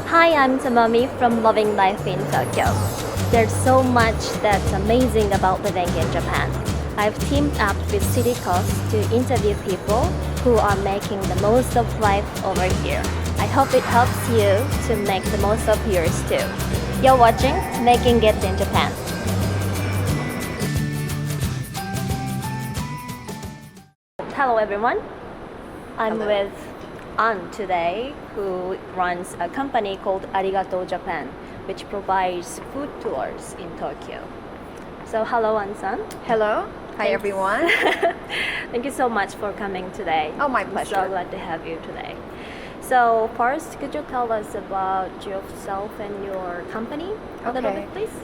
Hi, I'm Tomomi from Loving Life in Tokyo. There's so much that's amazing about living in Japan. I've teamed up with City Coast to interview people who are making the most of life over here. I hope it helps you to make the most of yours too. You're watching Making It in Japan. Hello everyone. I'm with An today, who runs a company called Arigato Japan, which provides food tours in Tokyo. So hello An-san. Hello. Hi, Thanks. everyone. Thank you so much for coming today. Oh, my I'm pleasure. so glad to have you today. So first, could you tell us about yourself and your company a little Okay. bit, please?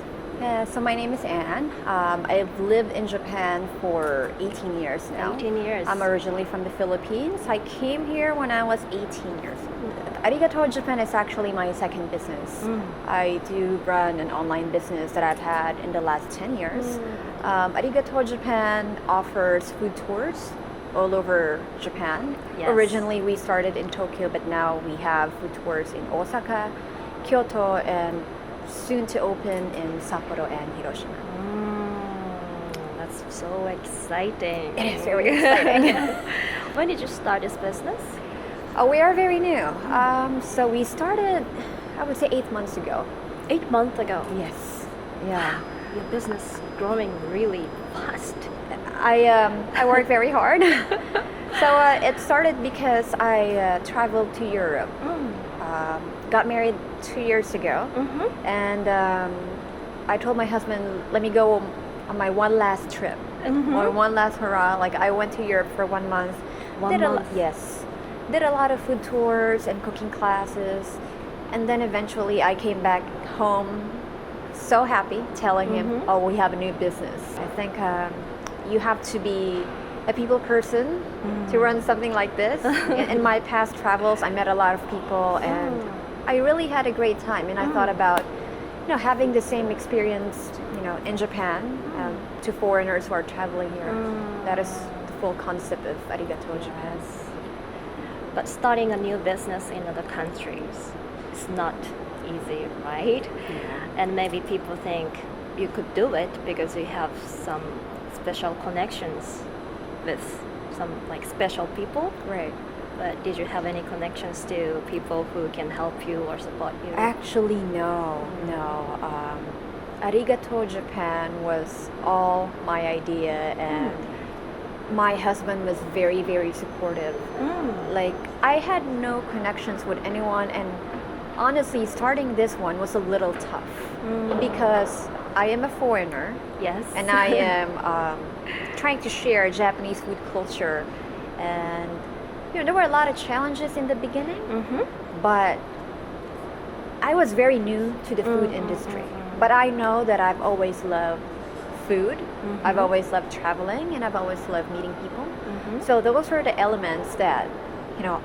Yeah, so my name is Anne. I've lived in Japan for 18 years now. 18 years. I'm originally from the Philippines. I came here when I was 18 years old. Arigato Japan is actually my second business. I do run an online business that I've had in the last 10 years. Arigato Japan offers food tours all over Japan. Yes. Originally we started in Tokyo, but now we have food tours in Osaka, Kyoto, and soon to open in Sapporo and Hiroshima. That's so exciting. It is very exciting. When did you start this business? We are very new. So we started, I would say, 8 months ago. 8 months ago. Yes. Yeah. Your business is growing really fast. I work very hard. So it started because I traveled to Europe. Got married 2 years ago, and I told my husband, let me go on my one last trip, or one last hurrah. Like I went to Europe for 1 month. Yes, did a lot of food tours and cooking classes, and then eventually I came back home, so happy, telling him, oh, we have a new business. I think you have to be a people person to run something like this. In my past travels, I met a lot of people, and I really had a great time. And I thought about, having the same experience, in Japan to foreigners who are traveling here. That is the full concept of Arigato Japan. But starting a new business in other countries is not easy, right? And maybe people think you could do it because you have some special connections with some special people. Right. But did you have any connections to people who can help you or support you? Actually, no. Arigato Japan was all my idea, and my husband was very, very supportive. Like, I had no connections with anyone, and honestly, starting this one was a little tough because I am a foreigner. Yes. And I am trying to share Japanese food culture, and there were a lot of challenges in the beginning, but I was very new to the food industry. But I know that I've always loved food, I've always loved traveling, and I've always loved meeting people. So those were the elements that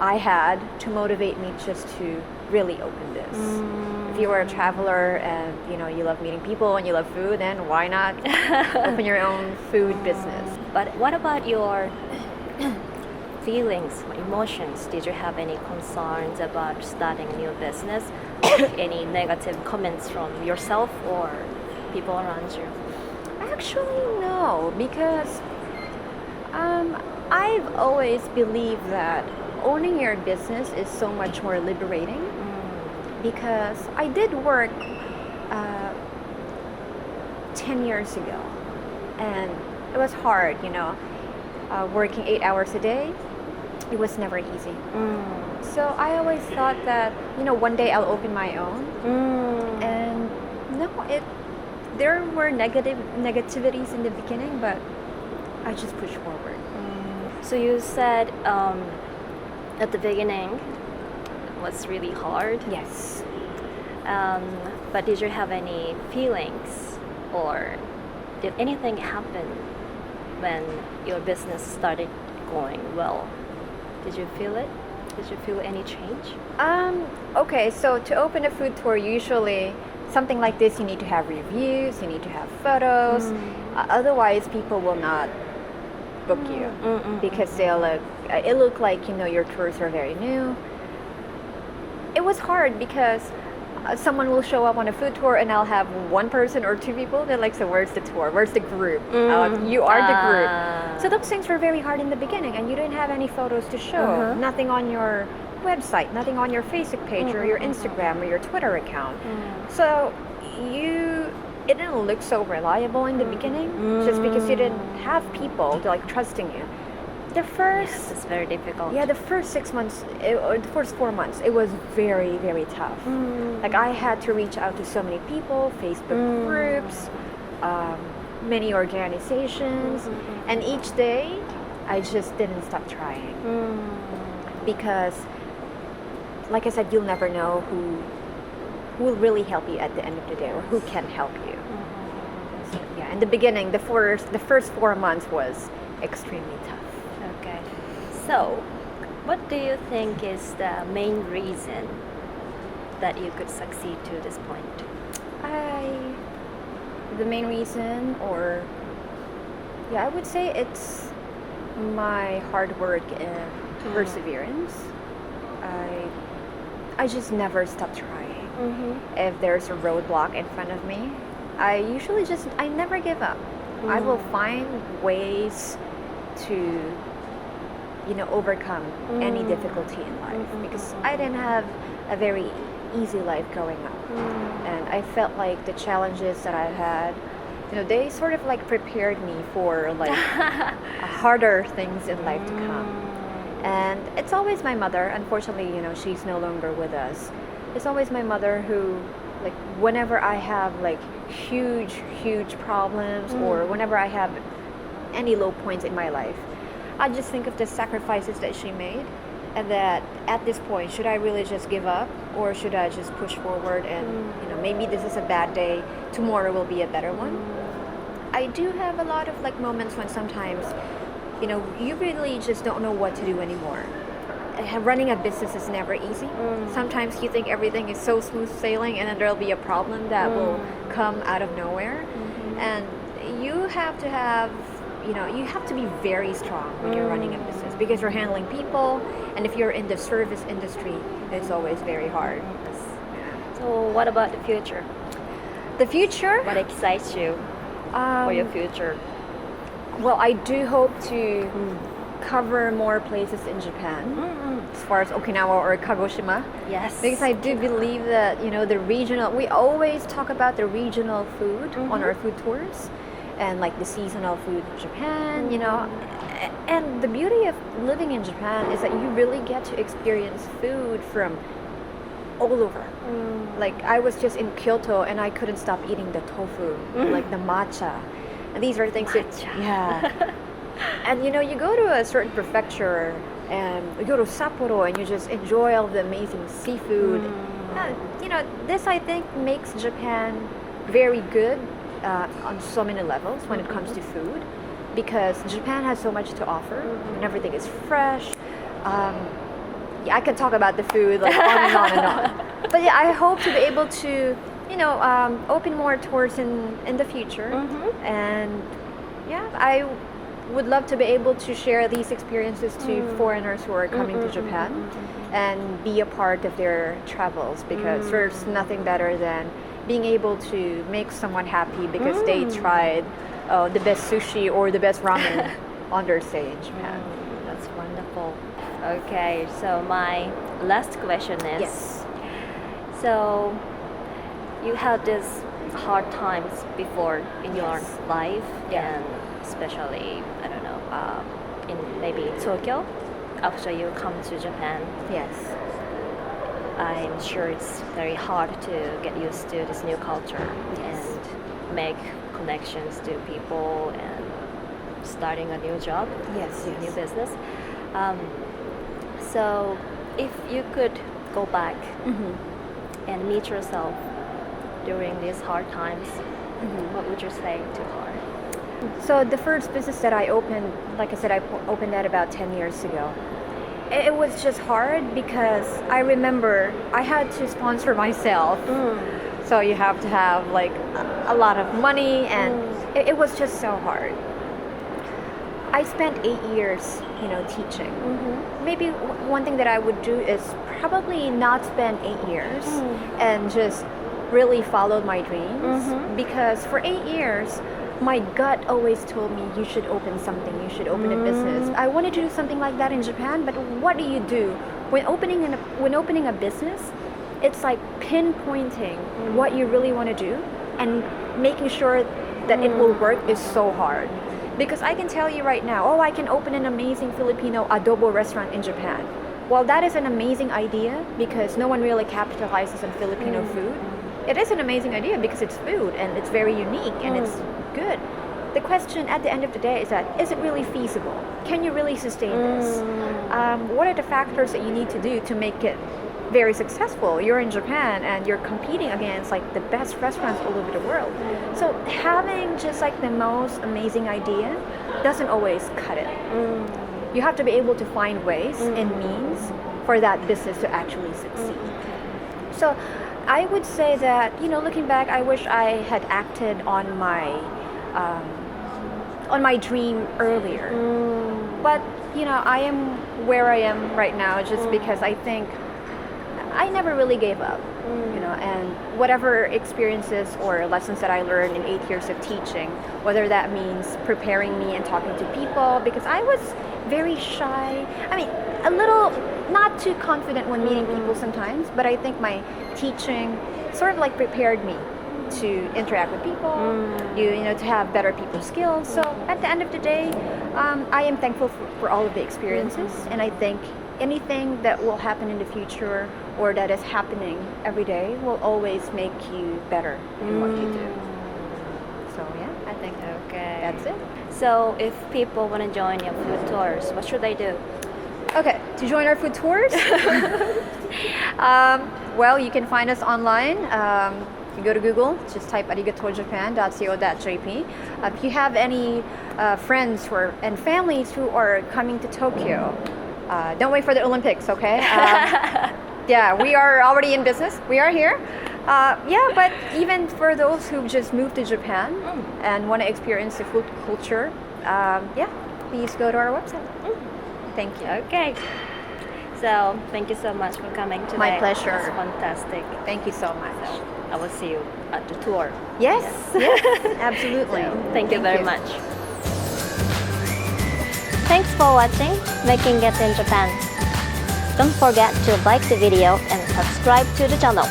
I had to motivate me just to really open this. If you are a traveler and you love meeting people and you love food, then why not open your own food business? But what about your feelings, emotions? Did you have any concerns about starting a new business? Any negative comments from yourself or people around you? Actually, no, because I've always believed that owning your business is so much more liberating. Because I did work 10 years ago, and it was hard, working 8 hours a day. It was never easy. So I always thought that, one day I'll open my own. And no, there were negativities in the beginning, but I just pushed forward. So you said at the beginning it was really hard. Yes. But did you have any feelings, or did anything happen when your business started going well? Did you feel it? Did you feel any change? Okay, so to open a food tour, usually something like this, you need to have reviews, you need to have photos. Otherwise, people will not book you because it look like your tours are very new. It was hard because someone will show up on a food tour and I'll have one person or two people. They're like, so where's the tour? Where's the group? You are the group. So those things were very hard in the beginning, and you didn't have any photos to show. Nothing on your website, nothing on your Facebook page or your Instagram or your Twitter account. So it didn't look so reliable in the beginning, just because you didn't have people like trusting you. The first, Yes, it's very difficult. yeah, the first 6 months or the first 4 months, it was very, very tough. Like I had to reach out to so many people, Facebook groups, many organizations, and each day I just didn't stop trying because, like I said, you'll never know who will really help you at the end of the day or who can help you. So, yeah, in the beginning, the first 4 months was extremely tough. Okay. So, what do you think is the main reason that you could succeed to this point? The main reason, or I would say it's my hard work and perseverance. I just never stop trying. If there's a roadblock in front of me, I never give up. I will find ways to overcome any difficulty in life, because I didn't have a very easy life growing up, and I felt like the challenges that I had, they sort of like prepared me for like harder things in life to come. And it's always my mother. Unfortunately, she's no longer with us. It's always my mother who, like, whenever I have like huge problems, or whenever I have any low points in my life, I just think of the sacrifices that she made, and that at this point, should I really just give up, or should I just push forward and maybe this is a bad day, tomorrow will be a better one. I do have a lot of like moments when sometimes you really just don't know what to do anymore. Running a business is never easy. Sometimes you think everything is so smooth sailing, and then there'll be a problem that will come out of nowhere, and you have to have you have to be very strong when you're running a business, because you're handling people, and if you're in the service industry, it's always very hard. So, what about the future? The future? What excites you for your future? Well, I do hope to cover more places in Japan, as far as Okinawa or Kagoshima. Yes. Because I do believe that, the regional, we always talk about the regional food on our food tours, and like the seasonal food of Japan, and the beauty of living in Japan is that you really get to experience food from all over. Like I was just in Kyoto and I couldn't stop eating the tofu, like the matcha. And these are things that, and you go to a certain prefecture and you go to Sapporo and you just enjoy all the amazing seafood. This I think makes Japan very good on so many levels when it comes to food, because Japan has so much to offer and everything is fresh. I could talk about the food like on and on and on. But yeah, I hope to be able to open more tours in the future, and I would love to be able to share these experiences to foreigners who are coming to Japan and be a part of their travels, because there's nothing better than being able to make someone happy because they tried the best sushi or the best ramen on their stay in Japan. That's wonderful. Okay, so my last question is, Yes. So you had these hard times before in your life, and especially, I don't know, in maybe Tokyo, after you come to Japan. Yes. I'm sure it's very hard to get used to this new culture and make connections to people and starting a new job, new business. So if you could go back and meet yourself during these hard times, what would you say to her? So the first business that I opened, like I said, I opened that about 10 years ago. It was just hard because I remember I had to sponsor myself. So you have to have like a lot of money, and it was just so hard. I spent 8 years, teaching. Maybe one thing that I would do is probably not spend 8 years and just really follow my dreams, because for 8 years my gut always told me you should open something, you should open a business. I wanted to do something like that in Japan, but what do you do when opening a business? It's like pinpointing what you really want to do and making sure that it will work is so hard. Because I can tell you right now, I can open an amazing Filipino adobo restaurant in Japan. Well, that is an amazing idea because no one really capitalizes on Filipino food. It is an amazing idea because it's food and it's very unique and it's good. The question at the end of the day is that, is it really feasible? Can you really sustain this? What are the factors that you need to do to make it very successful? You're in Japan and you're competing against like the best restaurants all over the world. So having just like the most amazing idea doesn't always cut it. You have to be able to find ways and means for that business to actually succeed. So I would say that, looking back, I wish I had acted on my dream earlier. But I am where I am right now just because I think I never really gave up, and whatever experiences or lessons that I learned in 8 years of teaching, whether that means preparing me and talking to people, because I was very shy. I mean, a little not too confident when meeting people sometimes, but I think my teaching sort of like prepared me to interact with people, to have better people skills. So at the end of the day, I am thankful for all of the experiences, and I think anything that will happen in the future or that is happening every day will always make you better in what you do. So yeah, I think that's it. So if people want to join your food tours, what should they do? Okay, to join our food tours, well, you can find us online. You go to Google, just type arigatojapan.co.jp. If you have any friends and families who are coming to Tokyo, don't wait for the Olympics, okay? Yeah, we are already in business. We are here. But even for those who just moved to Japan and want to experience the food culture, please go to our website. Thank you. Okay. So thank you so much for coming today. My pleasure. It's fantastic. Thank you so much. I will see you at the tour. Yes, absolutely. So, thank you very much. Thanks for watching Making It in Japan. Don't forget to like the video and subscribe to the channel.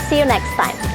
See you next time.